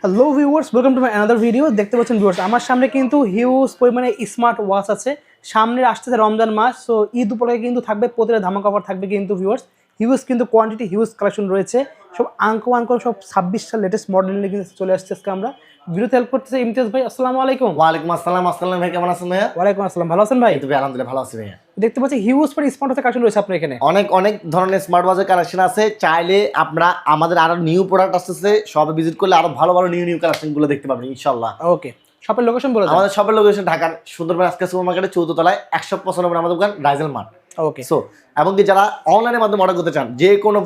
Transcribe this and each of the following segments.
Hello viewers, welcome to my another video. দেখতে পাচ্ছেন viewers, আমার সামনে কিন্তু হিউজ পরিমাণে স্মার্ট ওয়াচ আছে। সামনে আসতেছে রমজান মাস, সো ঈদ উপলক্ষে কিন্তু থাকবে প্রতিটা ধামাকা অফার থাকবে কিন্তু ভিউয়ার্স। হিউজ কিন্তু কোয়ান্টিটি, হিউজ কালেকশন রয়েছে। সব আঙ্কো সব 26 সাল লেটেস্ট মডেল নিয়ে কিন্তু চলে আসছে আজকে আমরা। ভিডিওতে হেল্প করতেছে ইমতিয়াজ ভাই। আসসালামু আলাইকুম। ওয়ালাইকুম আসসালাম। আসসালাম ভাই, কেমন আছেন ভাইয়া? ওয়ালাইকুম আসসালাম, ভালো আছেন ভাই? এই তো ভাই, আলহামদুলিল্লাহ ভালো আছি ভাইয়া। দেখতে পাচ্ছি হিউজ পরিমাণে স্মার্ট ওয়াচের কালেকশন রয়েছে আপনার এখানে। অনেক অনেক ধরনের স্মার্ট ওয়াচের কালেকশন আছে। চাইলে আপনারা আমাদের আরো নিউ প্রোডাক্ট আসতেছে, সবে ভিজিট করলে আরো ভালো ভালো নিউ কালেকশন গুলো দেখতে পাবেন ইনশাআল্লাহ। ওকে, শপের লোকেশন বলে দেন। আমাদের শপের লোকেশন ঢাকার সুন্দরবন আজকে সুপার মার্কেটের 14 তলায় 195 আমাদের দোকান রাইজেল মার্ট। ওকে, সো এবং কি যারা অনলাইনের মাধ্যমে অর্ডার করতে চান, যে কোনো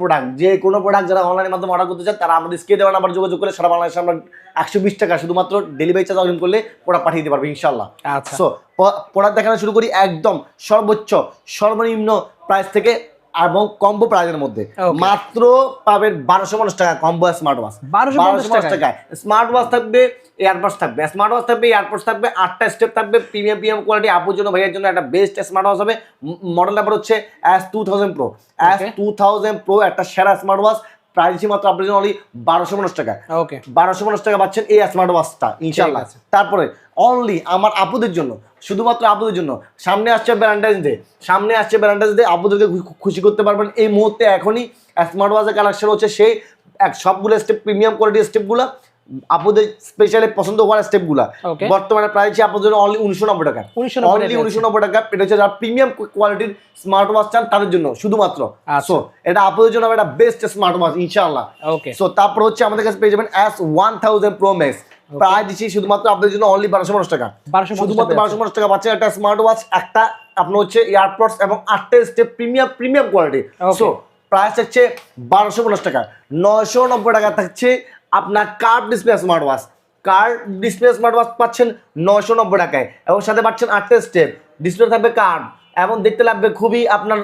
প্রোডাক্ট যারা অনলাইনের মাধ্যমে অর্ডার করতে চান, তারা আমাদের স্ক্রিনে দেওয়া নাম্বার যোগাযোগ করলে সারা বাংলাদেশে আমরা 120 টাকা শুধুমাত্র ডেলিভারি চার্জ অগ্রিম করলে প্রোডাক্ট পাঠিয়ে দিতে পারবে ইনশাআল্লাহ। আচ্ছা, সো প্রোডাক্ট দেখানো শুরু করি একদম সর্বনিম্ন প্রাইস থেকে এবং কম্বো প্রাইসের মধ্যে। মাত্র পাবেন 1250 টাকা কম্বো স্মার্ট ওয়াচ। 1250 টাকায় স্মার্ট ওয়াচ থাকবে, এয়ারপডস থাকবে, স্মার্ট ওয়াচ থাকবে, এয়ারপডস থাকবে, 8টা স্টেপ থাকবে, প্রিমিয়াম কোয়ালিটি। আপুর জন্য, ভাইয়ের জন্য একটা বেস্ট স্মার্ট ওয়াচ হবে। মডেল নাম্বার হচ্ছে S2000 Pro। S2000 Pro একটা সেরা স্মার্ট ওয়াচ। প্রাইস মাত্র আপনার জন্য অনলি 1250 টাকা। ওকে, 1250 টাকা পাচ্ছেন এই স্মার্ট ওয়াচটা ইনশাআল্লাহ। তারপরে অনলি আমার আপুদের জন্য, শুধুমাত্র আপুদের জন্য সামনে আসছে ভ্যালেন্টাইন্স ডে, আপুদেরকে খুশি করতে পারবেন এই মুহূর্তে। এখনই স্মার্ট ওয়াচের কালেকশন হচ্ছে সেই সবগুলো স্টেপ, প্রিমিয়াম কোয়ালিটির স্টেপগুলো, আপুদের স্পেশালি পছন্দ হওয়ার স্টেপগুলো। বর্তমানে প্রাইস আপনাদের জন্য অনলি 1990 টাকা। অনলি 1990 টাকা। এটা হচ্ছে যারা প্রিমিয়াম কোয়ালিটির স্মার্ট ওয়াচ চান তাদের জন্য শুধুমাত্র। সো এটা আপুদের জন্য একটা বেস্ট স্মার্ট ওয়াচ ইনশাআল্লাহ। ওকে, সো তারপর হচ্ছে আমাদের কাছে পেয়ে যাবেন S1000 Pro Max। প্রাইস দিচ্ছি শুধুমাত্র আপনাদের জন্য অনলি 1250 টাকা। শুধুমাত্র 1250 টাকা পাচ্ছেন একটা স্মার্ট ওয়াচ, একটা আপনার হচ্ছে এয়ারপডস এবং 8টা step premium quality. So price হচ্ছে 1250 টাকা। 990 টাকা থাকছে আপনার কার্ভ ডিসপ্লে স্মার্ট ওয়াচ। পাচ্ছেন 990 টাকায় এবং সাথে পাচ্ছেন 8টা স্টেপ, ডিসপ্লে থাকবে কার্ভ এবং দেখতে লাগবে খুবই আপনার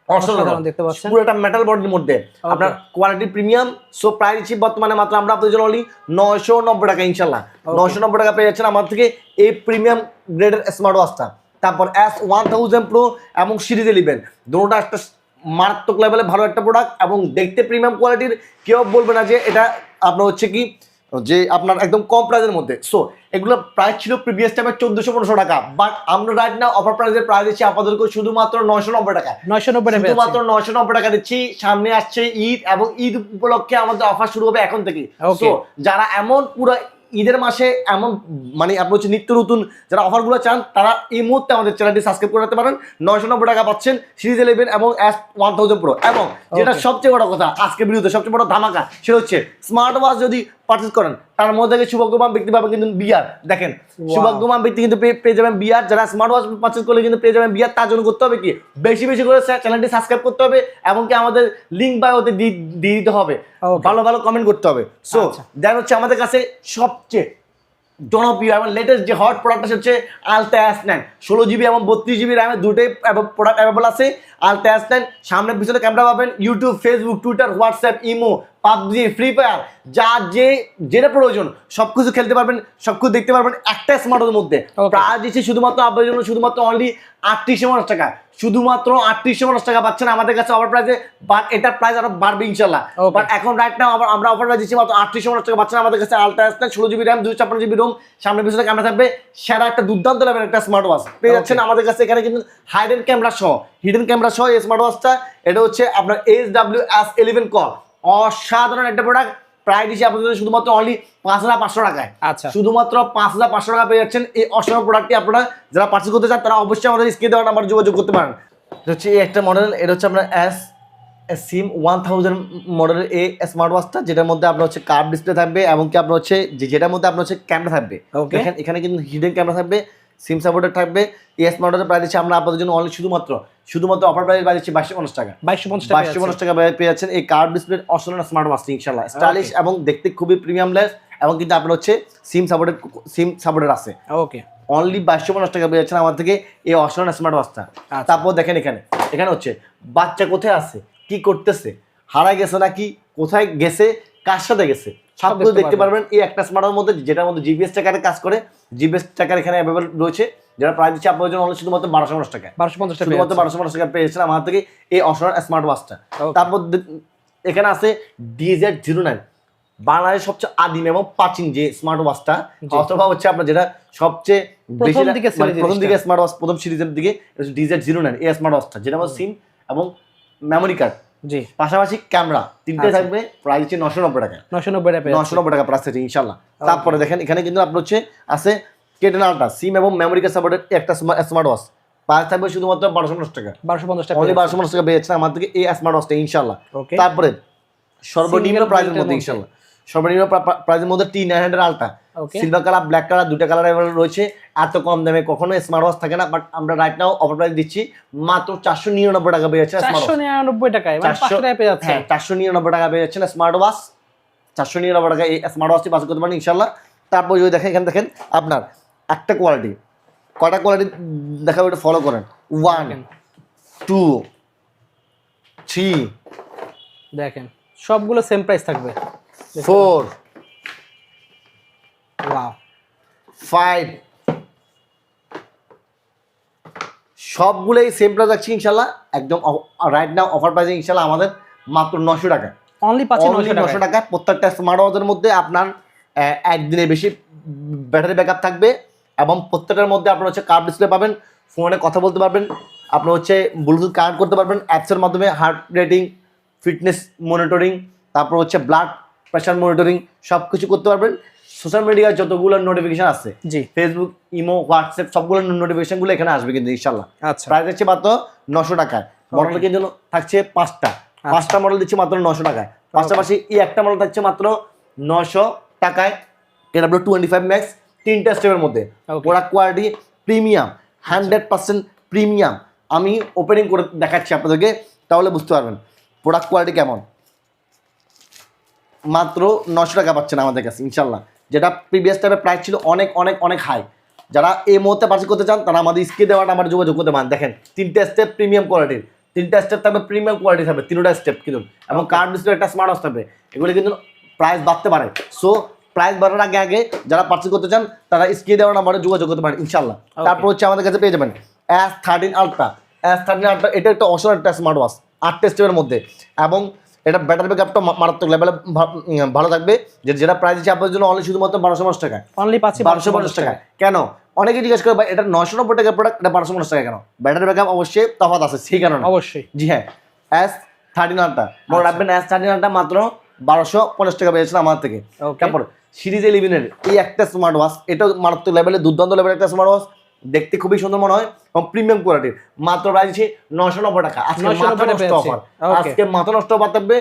অসাধারণ। দেখতে পাচ্ছেন পুরো একটা মেটাল বডির মধ্যে আপনার কোয়ালিটি প্রিমিয়াম। সো প্রাইস বর্তমানে মাত্র আমরা আপনাদের জন্য অনলি 990 টাকা ইনশাআল্লাহ। 990 টাকা পেয়ে যাচ্ছেন আমার থেকে এই প্রিমিয়াম গ্রেডের স্মার্ট ওয়াচটা। তারপর S1000 Pro এবং সিরিজ 11 দুটোটা একটা মারাত্মক লেভেলে ভালো একটা প্রোডাক্ট এবং দেখতে প্রিমিয়াম কোয়ালিটির। কেউ বলবে না যে এটা আপনার হচ্ছে কি যে আপনার একদম কম প্রাইসের মধ্যে। সো এগুলো প্রাইস ছিল প্রিভিয়াস টাইমে 1400-1500 টাকা, বাট আমরা রাইট নাও অফার প্রাইসের প্রাইস দিচ্ছি আপনাদেরকে শুধুমাত্র 990 টাকা। 990 শুধুমাত্র 990 টাকা দিচ্ছি। সামনে আসছে ঈদ এবং ঈদ উপলক্ষে আমাদের অফার শুরু হবে এখন থেকে। সো যারা এমন পুরো ঈদের মাসে এমন মানে আপনার হচ্ছে নিত্য নতুন যারা অফারগুলো চান, তারা এই মুহূর্তে আমাদের চ্যানেলটি সাবস্ক্রাইব করে রাখতে পারেন। 990 টাকা পাচ্ছেন সিরিজ 11 এবং S1000 Pro। এবং যেটা সবচেয়ে বড় কথা, আজকে ভিডিওতে সবচেয়ে বড় ধামাকা সেটা হচ্ছে স্মার্ট ওয়াচ যদি পারচেজ করেন তার মধ্যে সৌভাগ্যবান ব্যক্তি পাবেন কিন্তু বিয়ার। দেখেন, সৌভাগ্যবান ব্যক্তি কিন্তু পেয়ে যাবেন বিয়ার। যারা স্মার্ট ওয়াচ পারচেজ করলে কিন্তু পেয়ে যাবেন বিয়ার। তার জন্য করতে হবে কি, বেশি করে চ্যানেলটি সাবস্ক্রাইব করতে হবে এবং কি আমাদের লিঙ্ক বায়োতে দিয়ে দিতে হবে, ভালো কমেন্ট করতে হবে। সো দেন হচ্ছে আমাদের কাছে সবচেয়ে জনপ্রিয় এবং লেটেস্ট যে হট প্রোডাক্ট হচ্ছে আলট্রা S9। 16GB এবং 32GB র্যামে দুটোই প্রোডাক্ট অ্যাভেলেবল আছে। আলট্রা S9 সামনে পিছনে ক্যামেরা পাবেন। YouTube, Facebook, Twitter, WhatsApp, imo, PUBG, free fire, যেটা প্রয়োজন সবকিছু খেলতে পারবেন, সবকিছু দেখতে পারবেন একটা স্মার্টফোনের মধ্যে। প্রাইস দিচ্ছি শুধুমাত্র আপনাদের জন্য শুধুমাত্র অনলি 3850 টাকা। শুধুমাত্র 3850 টাকা পাচ্ছেন আমাদের কাছে অফার প্রাইসে। বাট এটা প্রাইস আরো বাড়বে ইনশাআল্লাহ। বাট এখন রাইট নাও আমরা অফার প্রাইস দিচ্ছি মাত্র 3850 টাকা পাচ্ছেন আমাদের কাছে ultra S9 16GB RAM 256GB Rome, সামনে পিছনে ক্যামেরা থাকবে, সেরা একটা দুর্দান্ত লেভেলের একটা স্মার্ট ওয়াচ পেয়ে যাচ্ছেন আমাদের কাছে। এখানে কিন্তু হিডেন ক্যামেরা সহ এই স্মার্ট ওয়াচটা। এটা হচ্ছে আপনার SWS11 Core, অসাধারণ একটা প্রোডাক্ট। প্রাইস দিচ্ছি আপনাদের শুধুমাত্র অনলি 5500 টাকায়। আচ্ছা, শুধুমাত্র 5500 টাকা পেয়ে যাচ্ছেন এই অসাধারণ প্রোডাক্টটি। আপনারা যারা পারচেজ করতে চান তারা অবশ্যই আমাদের স্ক্রিনে দেওয়া নাম্বার যোগাযোগ করতে পারেন। এটা হচ্ছে এই একটা মডেল, এটা হচ্ছে আপনার SIM1000 মডেলের এই স্মার্ট ওয়াচটা, যেটার মধ্যে আপনার হচ্ছে কার্ভ ডিসপ্লে থাকবে এবং কি আপনার হচ্ছে যেটার মধ্যে আপনার হচ্ছে ক্যামেরা থাকবে। দেখেন এখানে কিন্তু হিডেন ক্যামেরা থাকবে, সিম সাপোর্টেড থাকবে। এই স্মার্ট ওয়াচের প্রাইস দিচ্ছি আমরা আপনাদের জন্য অনলি শুধুমাত্র অফার প্রাইস দিচ্ছি 2250 টাকা। 2250 টাকা পেয়ে যাচ্ছেন এই কার্ভ ডিসপ্লে অসাধারণ স্মার্ট ওয়াচটি ইনশাআল্লাহ। স্টাইলিশ এবং দেখতে খুবই প্রিমিয়াম লেস এবং কিন্তু আপনার হচ্ছে সিম সাপোর্টেড আছে। ওকে, অনলি 2250 টাকা পেয়ে যাচ্ছেন আমার থেকে এই অসাধারণ স্মার্ট ওয়াচটা। তারপর দেখেন এখানে হচ্ছে বাচ্চা কোথায় আছে, কি করতেছে, হারায় গেছে নাকি, কোথায় গেছে, কার সাথে গেছে, সবকিছু দেখতে পারবেন এই একটা স্মার্টফোনের মধ্যে, যেটার মধ্যে জিপিএস ট্র্যাকারে কাজ করে। জিপিএস ট্র্যাকার এখানে অ্যাভেলেবল রয়েছে, যেটা প্রাইস দিচ্ছে আপনাদের জন্য অনলি শুধুমাত্র 1250 টাকা। 1250 টাকা পেয়েছেন আমার থেকে এই অসাধারণ স্মার্ট ওয়াচটা। তারপর এখানে আছে DZ09 বাংলাদেশের সবচেয়ে আদিম এবং প্রাচীন যে স্মার্ট ওয়াচটা, অথবা হচ্ছে আপনার যেটা সবচেয়ে বেশি প্রথম দিকে স্মার্ট ওয়াচ, প্রথম সিরিজের দিকে DZ09 এই স্মার্ট ওয়াচটা, যেটা আমার সিম এবং মেমোরি কার্ড, জি, পাশাপাশি ক্যামেরা তিনটে থাকবে, প্রাইস হচ্ছে 990 টাকা, 990 টাকা প্রাইস আছে ইনশাআল্লাহ। তারপরে দেখেন এখানে কিন্তু আপনার হচ্ছে আছে K10 Ultra সিম এবং মেমোরি কার্ড সাপোর্টেড একটা স্মার্ট ওয়াচ, প্রাইস থাকবে শুধুমাত্র 1250 টাকা, 1250 টাকা, অনলি 1250 টাকা পেয়েছেন আমার থেকে এই স্মার্ট ওয়াচটা ইনশাআল্লাহ। তারপরে সর্বনিম্ন প্রাইসের মধ্যে ইনশাআল্লাহ, সর্বনিম্ন প্রাইসের মধ্যে T900 Ultra silver colour, black colour, দুটো কালার অ্যাভেলেবল রয়েছে। এত কম দামে কখনো স্মার্ট ওয়াচ থাকে না, বাট আমরা রাইট নাও অফার প্রাইস দিচ্ছি মাত্র 499 টাকা পেয়ে যাচ্ছেন স্মার্ট ওয়াচ, 499 টাকায়, মানে 500 টাকা পেয়ে যাচ্ছে। হ্যাঁ 499 টাকা পেয়ে যাচ্ছেন স্মার্ট ওয়াচ, 499 টাকা এই স্মার্ট ওয়াচটি পাস করতে পারেন ইনশাআল্লাহ। তারপর যদি দেখেন এখানে দেখেন আপনার একটা কোয়ালিটি, কয়টা কোয়ালিটি দেখাবো এটা ফলো করেন, 1 2 3 দেখেন সবগুলো সেম প্রাইস থাকবে, 4 ওয়াও 5, সবগুলোই সেম প্রাইস আছে ইনশাআল্লাহ, একদম রাইট নাও অফার প্রাইসে ইনশাআল্লাহ আমাদের মাত্র 900 টাকা, অনলি 900 টাকা। প্রত্যেকটা স্মার্ট ওয়াচের মধ্যে আপনার একদিনের বেশি ব্যাটারি ব্যাকআপ থাকবে এবং প্রত্যেকটার মধ্যে আপনার হচ্ছে কার্ভ ডিসপ্লে পাবেন, ফোনে কথা বলতে পারবেন, আপনার হচ্ছে ব্লুটুথ কানেক্ট করতে পারবেন, অ্যাপসের মাধ্যমে হার্ট রেটিং, ফিটনেস মনিটরিং, তারপর হচ্ছে ব্লাড প্রেশার মনিটরিং সব কিছু করতে পারবেন। সোশ্যাল মিডিয়ার যতগুলো নোটিফিকেশন আছে, জি, ফেসবুক, ইমো, হোয়াটসঅ্যাপ সবগুলো নোটিফিকেশনগুলো এখানে আসবে কিন্তু ইনশাআল্লাহ। আচ্ছা, প্রাইস হচ্ছে মাত্র 900 টাকায়। মডেল কিন্তু থাকছে 5টা মডেল দিচ্ছে মাত্র 900 টাকায়, পাশাপাশি এই একটা মডেল থাকছে মাত্র 900 টাকায়। AW25 Max 3টা স্টেপের মধ্যে, প্রোডাক্ট কোয়ালিটি প্রিমিয়াম, 100% প্রিমিয়াম। আমি ওপেনিং করে দেখাচ্ছি আপনাদেরকে, তাহলে বুঝতে পারবেন প্রোডাক্ট কোয়ালিটি কেমন। মাত্র 900 টাকা পাচ্ছেন আমাদের কাছে ইনশাআল্লাহ, যেটা প্রিভিয়াস টাইপের প্রাইস ছিল অনেক অনেক অনেক হাই। যারা এই মুহূর্তে পারচেজ করতে চান তারা আমাদের স্ক্রিনে দেওয়াটা আমার যোগাযোগ করতে পারেন। দেখেন 3টা স্টেপ প্রিমিয়াম কোয়ালিটির, 3টা স্টেপ থাকবে প্রিমিয়াম কোয়ালিটি থাকবে, 3টা স্টেপ কিন্তু, এবং কার্ড ডিসপ্লে একটা স্মার্ট ওয়াচ থাকবে। এগুলি কিন্তু প্রাইস বাড়তে পারে, সো প্রাইস বাড়ার আগে আগে যারা পারচেজ করতে চান তারা স্ক্রিনে দেওয়ার নাম্বারে যোগাযোগ করতে পারেন ইনশাআল্লাহ। তারপর হচ্ছে আমাদের কাছে পেয়ে যাবেন S13 Ultra, এটা একটা অসাধারণ একটা স্মার্ট ওয়াচ, 8টা স্টেপের মধ্যে, এবং এটা ব্যাটারি ব্যাকআপটা মারাত্মক লেভেলে ভালো থাকবে। যেটা প্রাইস আছে আপনাদের জন্য অনলি শুধুমাত্র 1250 টাকা, অনলি 1250 টাকা। কেন অনেকে জিজ্ঞেস করে ভাই এটা 990 টাকার প্রোডাক্ট, এটা 1250 টাকা কেন? ব্যাটারি ব্যাকআপ অবশ্যই তফাৎ আছে, সেই কারণে অবশ্যই। জি হ্যাঁ, S13 Ultra মনে রাখবেন, S13 Ultra মাত্র 1250 টাকা পেয়েছেন আমার থেকে। তারপর সিরিজ 11 এর এই একটা স্মার্ট ওয়াচ, এটা মারাত্মক লেভেলে, দুর্দান্ত লেভেলের একটা স্মার্ট ওয়াচ, দেখতে খুবই সুন্দর মনে হয় এবং প্রিমিয়াম কোয়ালিটির, মাত্র প্রাইস আছে 990 টাকা। আজকে মাত্র নষ্ট অফার, আজকে মাত্র নষ্ট অফার থাকবে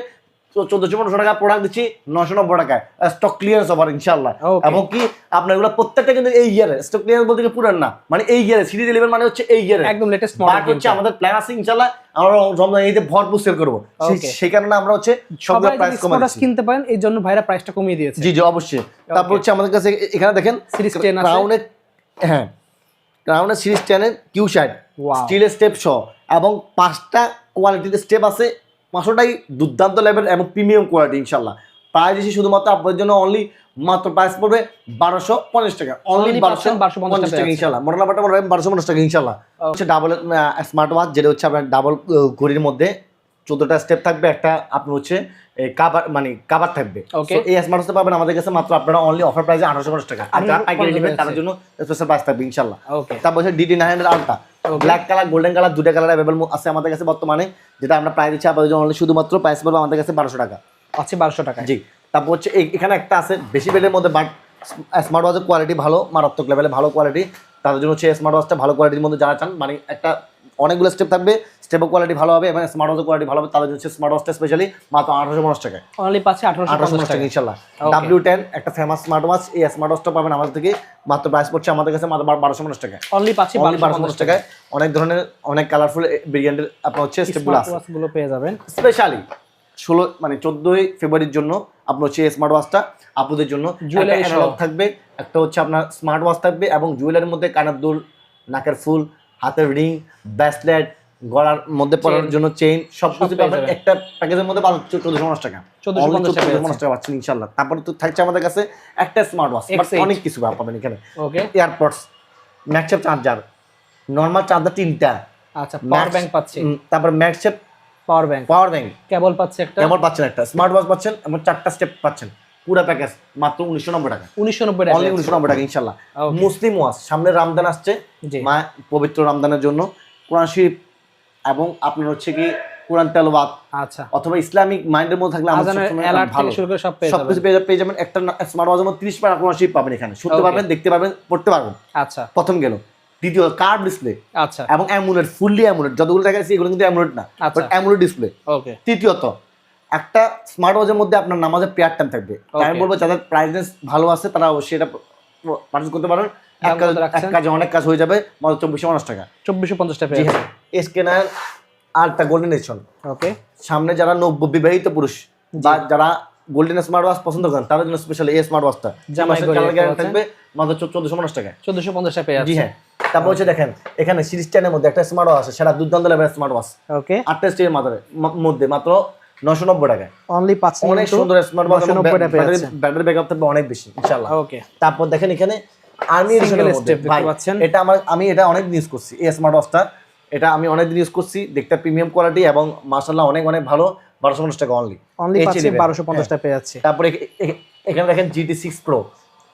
1400-1500 টাকা প্রোডাক্ট দিচ্ছি 990 টাকায়, স্টক ক্লিয়ারেন্স অফার ইনশাআল্লাহ। এবং কি আপনার এগুলো প্রত্যেকটা কিন্তু এই ইয়ারে স্টক ক্লিয়ারেন্স বলতে পুরান না, মানে এই ইয়ারে সিরিজ 11 মানে হচ্ছে এই ইয়ারে একদম লেটেস্ট মডেল হচ্ছে। আমাদের প্ল্যান আছে ইনশাআল্লাহ আমরা রমজান ঈদে ভরপুর সেল করব, সেই কারণে আমরা হচ্ছে সবগুলো প্রাইস কমাই দিচ্ছি, কিনতে পারেন এই জন্য ভাইরা প্রাইসটা কমিয়ে দিয়েছে। জি জি অবশ্যই। তারপর হচ্ছে আমাদের কাছে এখানে দেখেন সিরিজ 10 আছে, ক্রাউনের, হ্যাঁ ক্রাউনের সিরিজ 10 এর Q60 স্টিলের স্টেপ সহ, এবং 5টা কোয়ালিটিতে স্টেপ আছে, 5টাই দুর্দান্ত লেভেল এবং প্রিমিয়াম কোয়ালিটি ইনশাআল্লাহ। প্রাইস দিচ্ছি শুধুমাত্র আপনাদের জন্য অনলি মাত্র প্রাইস পড়বে 1250 টাকা, অনলি 1250 টাকা ইনশাআল্লাহ। মডেল নাম্বারটা বলবেন 1250 টাকা ইনশাআল্লাহ। হচ্ছে ডাবল স্মার্ট ওয়াচ, যেটা হচ্ছে আপনার ডাবল ঘড়ির মধ্যে 14টা স্টেপ থাকবে, একটা আপনার হচ্ছে কাভার মানে কাভার থাকবে। এই স্মার্ট ওয়াচটা পাবেন আমাদের কাছে মাত্র আপনারা অনলি অফার প্রাইসে 1850 টাকা, আর যারা পাইকারি নেবেন তার জন্য স্পেশাল প্রাইস থাকবে ইনশাআল্লাহ। তারপর হচ্ছে DT900 Ultra black colour, golden colour, দুটো কালার अवेलेबल আছে আমাদের কাছে বর্তমানে, যেটা আমরা প্রাইস দিচ্ছি আপনাদের জন্য অনলি শুধুমাত্র প্রাইস পড়বে আমাদের কাছে 1200 টাকা, আছে 1200 টাকা। জি। তারপর হচ্ছে এখানে একটা আছে বেশি বেলের মধ্যে, বাট স্মার্ট ওয়াচের কোয়ালিটি ভালো, মারাত্মক লেভেলে ভালো কোয়ালিটি, তাদের জন্য হচ্ছে স্মার্ট ওয়াচটা ভালো কোয়ালিটির মধ্যে যারা চান, মানে একটা অনেকগুলো স্টেপ থাকবে, স্টেপের কোয়ালিটি ভালো হবে এবং স্মার্ট ওয়াচের কোয়ালিটি ভালো হবে, তাদের জন্য হচ্ছে স্মার্ট ওয়াচটা স্পেশালি মাত্র 1850 টাকা, অনলি পাচ্ছে 1850 টাকা ইনশাআল্লাহ। W10 একটা ফেমাস স্মার্ট ওয়াচ, এই স্মার্ট ওয়াচটা পাবেন আমাদের থেকে মাত্র প্রাইস পড়ছে আমাদের কাছে মাত্র 1250 টাকা, অনলি পাচ্ছে 1250 টাকায়। অনেক ধরনের অনেক কালারফুল ভেরিয়েন্টের আপনার হচ্ছে স্টেপগুলো আছে, ওয়াচগুলো পেয়ে যাবেন স্পেশালি 14 ফেব্রুয়ারির জন্য আপনার হচ্ছে স্মার্ট ওয়াচটা আপনাদের জন্য জুয়েলারি থাকবে, একটা হচ্ছে আপনার স্মার্ট ওয়াচ থাকবে এবং জুয়েলারির মধ্যে কানের দুল, নাকের ফুল, হাতের রিং, ব্রেসলেট, গলার মধ্যে পরার জন্য চেইন, সবকিছু পাবেন একটা প্যাকেজের মধ্যে 1450 টাকা, 1450 টাকা পাচ্ছেন ইনশাআল্লাহ। তারপর তো থাকছে আমাদের কাছে একটা স্মার্ট ওয়াচ, অনেক কিছু পাবেন এখানে, এয়ারপডস, ম্যাগসেপ চার্জার, নরমাল চার্জার 3টা, আচ্ছা পাওয়ার ব্যাংক পাচ্ছে, তারপর ম্যাগসেপ পাওয়ার ব্যাংক, কেবল পাচ্ছে একটা, কেবল পাচ্ছেন একটা, স্মার্ট ওয়াচ পাচ্ছেন এবং 4টা স্টেপ পাচ্ছেন, পুরো প্যাকেজ মাত্র 1990 টাকা। 1990 টাকা, অনলি 1990 টাকা ইনশাআল্লাহ। Okay. মুসলিম ওয়াজ, সামনে রমজান আসছে, জি। মা পবিত্র রমজানের জন্য কোরআন শরীফ এবং আপনার হচ্ছে কি কোরআন তেলাওয়াত আচ্ছা, অথবা ইসলামিক মাইন্ডের মধ্যে থাকলে আমাদের আজানের সবসময় অ্যালার্ট ভালো থেকে শুরু করে সব পেয়ে সবকিছু যাবেন। পেয়ে যাবেন। একটা স্মার্ট ওয়াচের মধ্যে 30 পারা কোরআন শরীফ পাবেন এখানে, শুনতে Okay. পারবেন, দেখতে পারবেন, পড়তে পারবেন। আচ্ছা প্রথম গেল। দ্বিতীয় কার্ভ ডিসপ্লে আচ্ছা এবং অ্যামুলেট, ফুললি অ্যামুলেট, যতগুলো দেখাচ্ছি এগুলো কিন্তু অ্যামুলেট না, আচ্ছা। But amulet display. ওকে তৃতীয়ত একটা স্মার্ট ওয়াচের মধ্যে আপনার নামাজের প্রেয়ার টাইম থাকবে। তাই আমি Okay. বলবো যাদের প্রাইসনেস ভালো আছে তারা অবশ্যই এটা পারচেজ করতে পারেন। দাম কত রাখছেন? এক কাজে অনেক কাজ হয়ে যাবে, মাত্র 2450 টাকা। 2450 টাকা জি পেয়ে হ্যাঁ, স্ক্যানার আরটা গোল্ডেন এডিশন। ওকে সামনে যারা নব্য বিবাহিত পুরুষ বা যারা গোল্ডেন স্মার্ট ওয়াচ পছন্দ করেন তাদের জন্য স্পেশালি এই স্মার্ট ওয়াচটা জামাই করে কালার দেখতে গ্যারান্টি পাচ্ছেন। থাকবে মাত্র 1450 টাকা। 1450 টাকা পেয়ে জি যাচ্ছে। হ্যাঁ। তারপর হচ্ছে দেখেন এখানে সিরিজ 10 এর মধ্যে একটা স্মার্ট ওয়াচ আছে, সেটা দুর্দান্ত লেভেলের স্মার্ট ওয়াচ, ওকে 8টা স্টিলের মধ্যে মাত্র 990 টাকা। অনলি 5 অনেক সুন্দর স্মার্ট ওয়াচ, 990 টাকা পেয়ে যাচ্ছে। ব্যাটারি ব্যাকআপ থাকবে অনেক বেশি ইনশাআল্লাহ। ওকে তারপর দেখেন এখানে আর্মি Single এডিশনের step মধ্যে দেখতে ভাই, পাচ্ছেন। এটা আমি এটা অনেক দিন ইউজ করছি এই স্মার্ট ওয়াচটা, এটা আমি অনেক দিন ইউজ করছি, দেখতে প্রিমিয়াম কোয়ালিটি এবং মাশাআল্লাহ অনেক অনেক ভালো। 1250 টাকা অনলি। অনলি 1250 টাকা পেয়ে যাচ্ছে। তারপরে এখানে দেখেন GT6 Pro,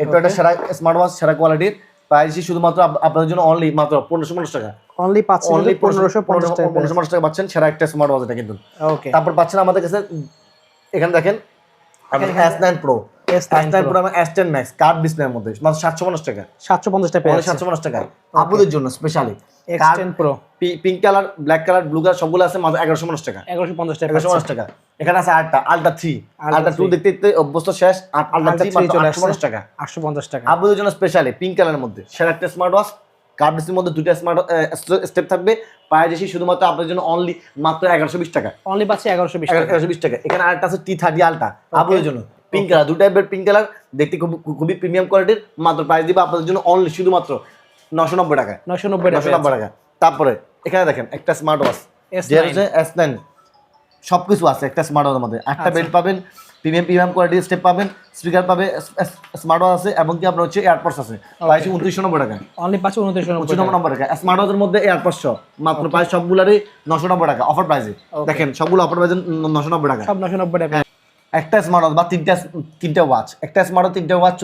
এটা একটা সেরা স্মার্ট ওয়াচ, সেরা কোয়ালিটির। প্রাইস শুধুমাত্র আপনাদের জন্য অনলি মাত্র 1550 টাকা। অনলি অনলি 1550 টাকা 1550 টাকা পাচ্ছেন, সেরা একটা স্মার্ট ওয়াচ এটা কিন্তু। ওকে তারপর পাচ্ছেন আমাদের কাছে এখানে দেখেন S9 Pro, S9 Pro এবং S10 Max কার্ভ ডিসপ্লের মধ্যে মাত্র 750 টাকা। 750 টাকা পেয়ে অনলি যাচ্ছে। 750 টাকা আপুদের জন্য specially. X10 Pro pink colour, black colour, blue colour সবগুলো আছে মাত্র 1150 টাকা। 1150 টাকা 1150 টাকা। এখানে আছে আলট্রা 3, আলট্রা 2 দেখতে দেখতে অভ্যস্ত শেষ। আলট্রা 3 মাত্র 850 টাকা। 850 টাকা আপুদের জন্য স্পেশালি পিঙ্ক কালারের মধ্যে সেরা একটা স্মার্ট ওয়াচ, কার্ভ ডিসপ্লের মধ্যে দুটো স্মার্ট স্টেপ থাকবে। প্রাইস শুধুমাত্র আপনাদের জন্য অনলি মাত্র 1120 টাকা। অনলি পাচ্ছে 1120 টাকা 1120 টাকা। এখানে আরেকটা আছে T30 আলট্রা আপুদের জন্য, পিঙ্ক কালার, দুটো টাইপের পিঙ্ক কালার, দেখতে খুবই প্রিমিয়াম কোয়ালিটির। মাত্র প্রাইস দিবে আপনাদের জন্য অনলি শুধুমাত্র 990 টাকা। 990 টাকা। তারপরে এখানে দেখেন একটা স্মার্ট ওয়াচ S9 S9 সবকিছু আছে একটা স্মার্ট ওয়াচের মধ্যে। একটা বেল্ট পাবেন, প্রিমিয়াম কোয়ালিটির স্টেপ পাবেন, স্পিকার পাবে, স্মার্ট ওয়াচ আছে এবং কি আপনার হচ্ছে এয়ারপডস আছে। প্রাইস 2990 টাকা। অনলি পাচ্ছে 2990 টাকা 2990 টাকা। স্মার্ট ওয়াচের মধ্যে এয়ারপডস মাত্র প্রাইস সবগুলারই 990 টাকা অফার প্রাইসে। দেখেন সবগুলো অফার প্রাইসে 990 টাকা। সব 990 টাকা একটা স্মার্ট ওয়াচ বা তিনটা ওয়াচ, একটা স্মার্ট ওয়াচ, তিনটা ওয়াচ,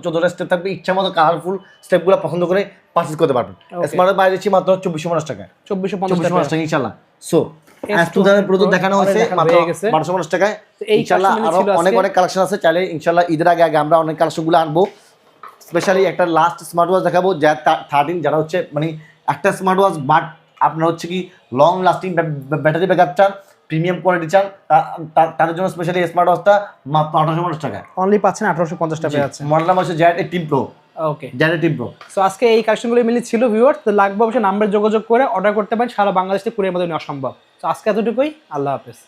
14টা স্টেপ থাকবে। ইচ্ছা মতো কালারফুল স্টেপগুলো পছন্দ করে পারচেজ করতে পারবেন। স্মার্ট ওয়াচ প্রাইস দিচ্ছি মাত্র 2450 টাকা। 2450 টাকা ইনশাআল্লাহ। সো S2000 S2000 প্রোডাক্ট দেখানো হয়েছে মাত্র হয়ে গেছে। 1250 টাকায়। তো এই ইনশাআল্লাহ কালেকশনগুলো আরো ছিল আজকে। অনেক কালেকশন আছে, চাইলে ইনশাআল্লাহ ঈদের আগে আমরা অনেক কালেকশনগুলো আনবো। স্পেশালি একটা লাস্ট স্মার্ট ওয়াচ দেখাবো যা 13, যারা হচ্ছে মানে একটা স্মার্ট ওয়াচ বাট আপনার হচ্ছে কি লং লাস্টিং ব্যাটারি ব্যাকআপ চান, প্রিমিয়াম কোয়ালিটি চান, তাদের জন্য স্পেশালি স্মার্ট ওয়াচটা মাত্র 1850 টাকা। অনলি পাচ্ছেন 1850 টাকা পেয়ে যাচ্ছে। মডেল নাম হচ্ছে Z 18 Pro। ওকে Z 18 Pro। সো আজকে এই কালেকশনগুলো মিলে ছিল ভিউয়ার্স। তো লাগবে অবশ্যই নাম্বার যোগাযোগ করে অর্ডার করতে পারেন, সারা বাংলাদেশে কুরিয়ার মাধ্যমে নেওয়া সম্ভব। তো আজকে এতটুকুই, আল্লাহ হাফেজ।